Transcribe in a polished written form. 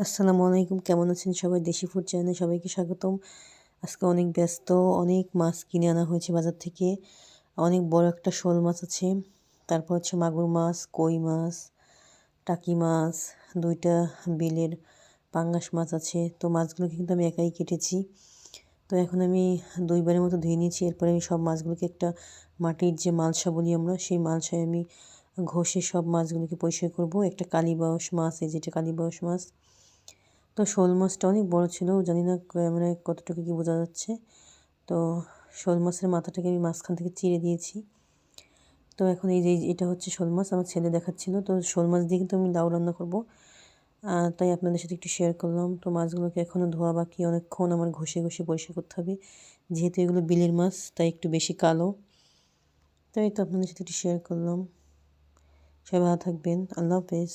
আসসালামু আলাইকুম, কেমন আছেন সবাই? দেশি ফুড চ্যানেলে সবাইকে স্বাগতম। আজকে অনেক ব্যস্ত, অনেক মাছ কিনে আনা হয়েছে বাজার থেকে। অনেক বড় একটা শোল মাছ আছে, তারপর হচ্ছে মাগুর মাছ, কই মাছ, টাকি মাছ, 2টা বিলের পাঙ্গাস মাছ আছে। তো মাছগুলোকে কিন্তু আমি একাই কেটেছি। তো এখন আমি 2বারের মতো ধুয়ে নিয়েছি। এরপরে আমি সব মাছগুলোকে একটা মাটির যে মালসা বলি আমরা, সেই মালসায় আমি ঘষে সব মাছগুলোকে পরিষ্কার করব। একটা কালীবাউস মাছ, এই যেটা কালীবাউস মাছ। তো শোল মাছটা অনেক বড় ছিল, জানি না ক্যামেরায় কতটুকু কি বোঝা যাচ্ছে। তো শোল মাছের মাথাটাকে আমি মাঝখান থেকে চিড়ে দিয়েছি। তো এখন এই যে এটা হচ্ছে শোল মাছ, আমার ছেলে দেখাচ্ছিল। তো শোল মাছ দিয়ে কিন্তু আমি লাউ রান্না করব, তাই আপনাদের সাথে একটু শেয়ার করলাম। তো মাছগুলোকে এখনও ধোয়া বাকি, অনেকক্ষণ আমার ঘষে ঘষে পরিষ্কার করতে হবে, যেহেতু এগুলো বিলের মাছ তাই একটু বেশি কালো। তাই তো আপনাদের সাথে একটু শেয়ার করলাম। সবাই ভালো থাকবেন, আল্লাহ হাফেজ।